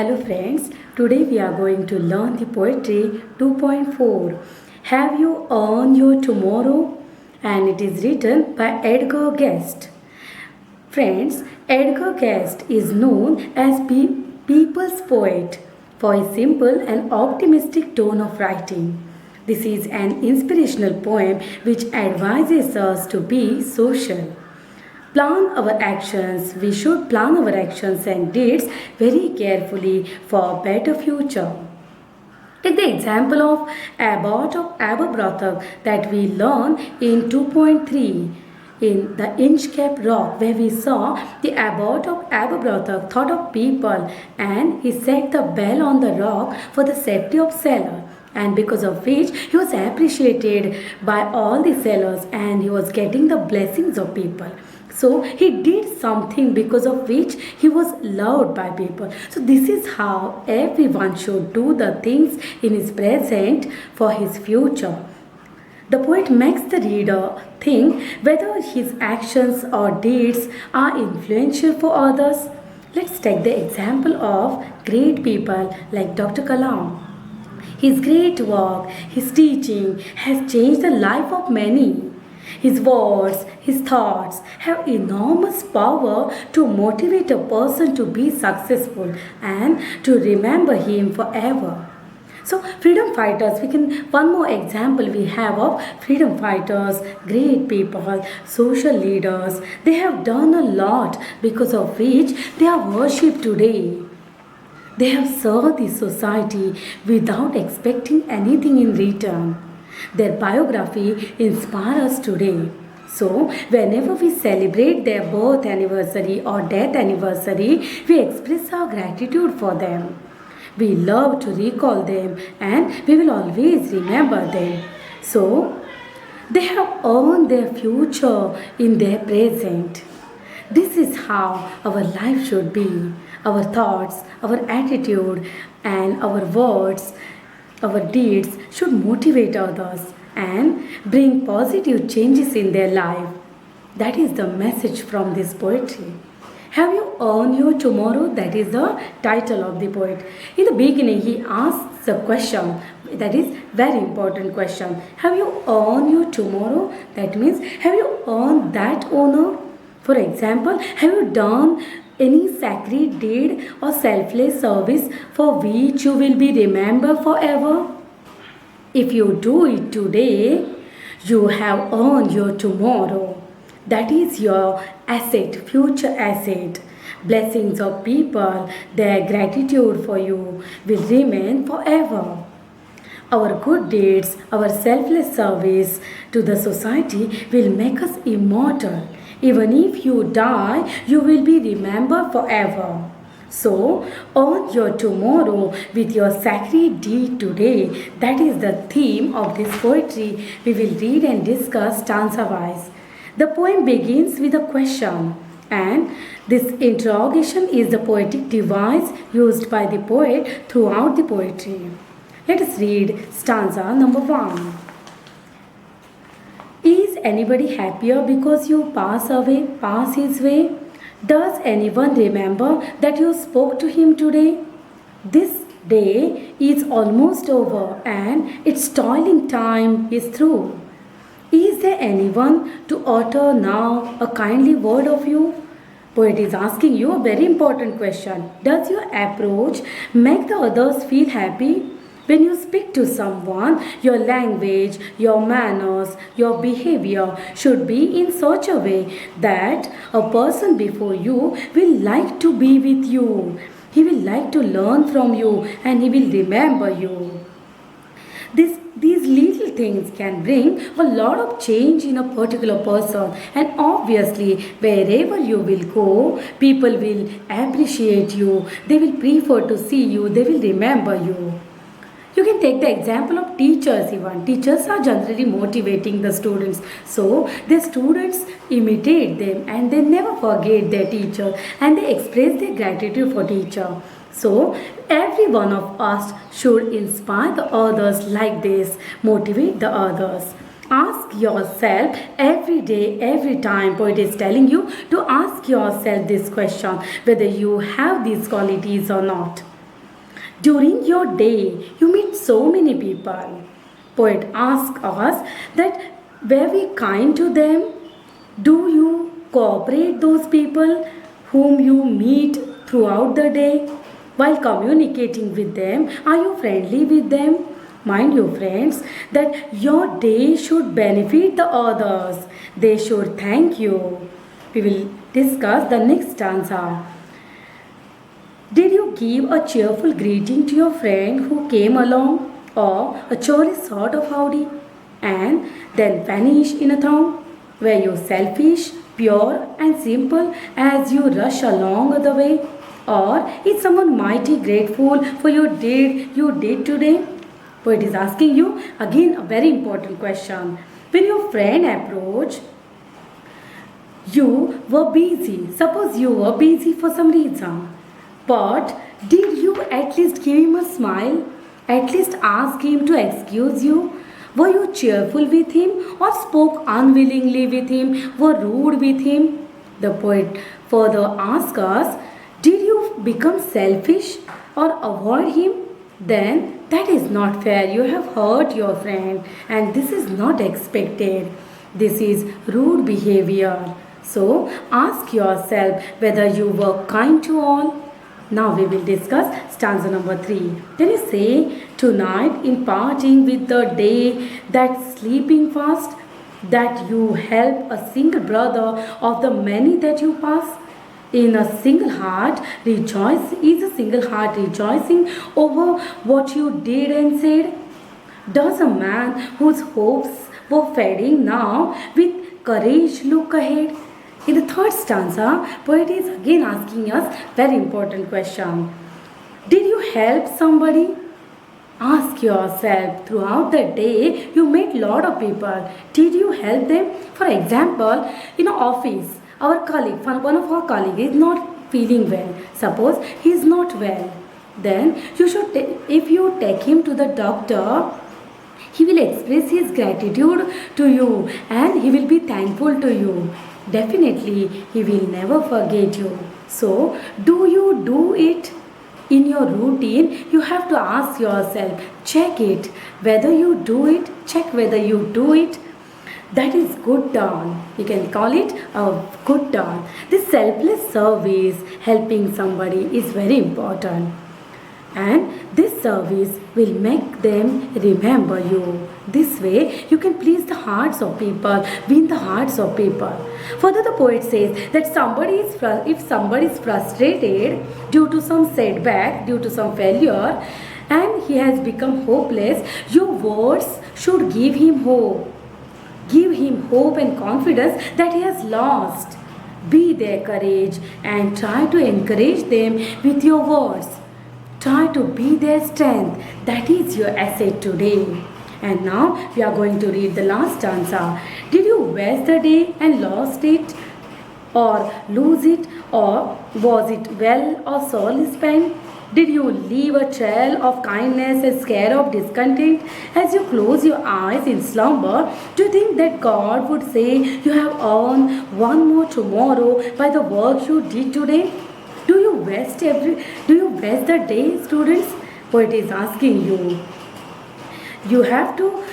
Hello friends, today we are going to learn the poetry 2.4. Have you earned your tomorrow? And it is written by Edgar Guest. Friends, Edgar Guest is known as people's poet for his simple and optimistic tone of writing. This is an inspirational poem which advises us to be social. We should plan our actions and deeds very carefully for a better future. Take the example of Abbot of Aberbrothock that we learn in 2.3 in the Inchcape Rock, where we saw the Abbot of Aberbrothock thought of people and he set the bell on the rock for the safety of sailors, and because of which he was appreciated by all the sailors and he was getting the blessings of people. So he did something because of which he was loved by people. So this is how everyone should do the things in his present for his future. The poet makes the reader think whether his actions or deeds are influential for others. Let's take the example of great people like Dr. Kalam. His great work, his teaching has changed the life of many. His words, his thoughts have enormous power to motivate a person to be successful and to remember him forever. So freedom fighters, one more example we have of freedom fighters, great people, social leaders. They have done a lot because of which they are worshipped today. They have served the society without expecting anything in return. Their biography inspires us today. So, whenever we celebrate their birth anniversary or death anniversary, we express our gratitude for them. We love to recall them and we will always remember them. So, they have earned their future in their present. This is how our life should be. Our thoughts, our attitude, and our words, our deeds should motivate others and bring positive changes in their life. That is the message from this poetry. Have you earned your tomorrow? That is the title of the poet. In the beginning, he asks a question. That is very important question. Have you earned your tomorrow? That means, have you earned that honor? For example, have you done any sacred deed or selfless service for which you will be remembered forever? If you do it today, you have earned your tomorrow. That is your asset, future asset. Blessings of people, their gratitude for you will remain forever. Our good deeds, our selfless service to the society will make us immortal. Even if you die, you will be remembered forever. So, earn your tomorrow with your sacred deed today. That is the theme of this poetry. We will read and discuss stanza-wise. The poem begins with a question, and this interrogation is the poetic device used by the poet throughout the poetry. Let us read stanza number 1. Is anybody happier because you pass his way? Does anyone remember that you spoke to him today? This day is almost over and its toiling time is through. Is there anyone to utter now a kindly word of you? Poet is asking you a very important question. Does your approach make the others feel happy? When you speak to someone, your language, your manners, your behavior should be in such a way that a person before you will like to be with you. He will like to learn from you and he will remember you. These little things can bring a lot of change in a particular person, and obviously wherever you will go, people will appreciate you, they will prefer to see you, they will remember you. You can take the example of teachers even. Teachers are generally motivating the students. So, the students imitate them and they never forget their teacher and they express their gratitude for teacher. So, every one of us should inspire the others like this, motivate the others. Ask yourself every day, every time poet is telling you to ask yourself this question, whether you have these qualities or not. During your day, you meet so many people. Poet asks us that were we kind to them? Do you cooperate those people whom you meet throughout the day? While communicating with them, are you friendly with them? Mind you, friends, that your day should benefit the others. They should thank you. We will discuss the next stanza. Did you give a cheerful greeting to your friend who came along, or a chorus sort of howdy, and then vanish in a throng? Were you selfish, pure, and simple as you rush along the way? Or is someone mighty grateful for your deed you did today? Poet is asking you again a very important question. When your friend approached, you were busy. Suppose you were busy for some reason. But did you at least give him a smile? At least ask him to excuse you? Were you cheerful with him or spoke unwillingly with him? Were rude with him? The poet further asks us, did you become selfish or avoid him? Then that is not fair. You have hurt your friend and this is not expected. This is rude behavior. So ask yourself whether you were kind to all. Now we will discuss stanza number 3. Can you say, tonight in parting with the day that's sleeping fast, that you help a single brother of the many that you pass? In a single heart rejoice is a single heart rejoicing over what you did and said? Does a man whose hopes were fading now with courage look ahead? In the third stanza, poet is again asking us very important question. Did you help somebody? Ask yourself, throughout the day you met lot of people. Did you help them? For example, in an office, our colleague, one of our colleague is not feeling well. Suppose he is not well. Then you should, if you take him to the doctor, he will express his gratitude to you and he will be thankful to you. Definitely, he will never forget you. So, do you do it in your routine? You have to ask yourself, check it, whether you do it, check whether you do it. That is good turn. You can call it a good turn. This selfless service, helping somebody, is very important. And this service will make them remember you. This way you can please the hearts of people, win the hearts of people. Further, the poet says that if somebody is frustrated due to some setback, due to some failure, and he has become hopeless, your words should give him hope. Give him hope and confidence that he has lost. Be their courage and try to encourage them with your words. Try to be their strength. That is your asset today. And now we are going to read the last stanza. Did you waste the day and lost it? Or lose it? Or was it well or sorely spent? Did you leave a trail of kindness and scare of discontent? As you close your eyes in slumber, do you think that God would say you have earned one more tomorrow by the work you did today? Do you waste the day, students? Poet is asking you. You have to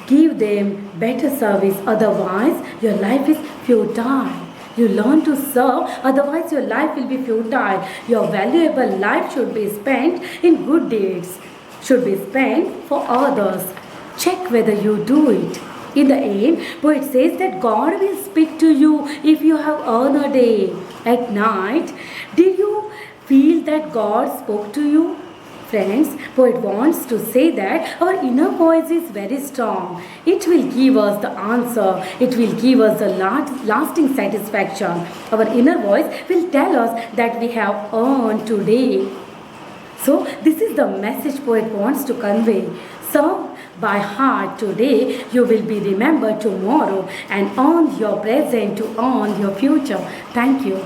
give them better service, otherwise your life is futile. You learn to serve, otherwise your life will be futile. Your valuable life should be spent in good deeds, should be spent for others. Check whether you do it. In the end, poet says that God will speak to you if you have earned a day. At night, did you feel that God spoke to you? Friends, poet wants to say that our inner voice is very strong. It will give us the answer. It will give us the lasting satisfaction. Our inner voice will tell us that we have earned today. So, this is the message poet wants to convey. Serve by heart today, you will be remembered tomorrow, and earn your present to earn your future. Thank you.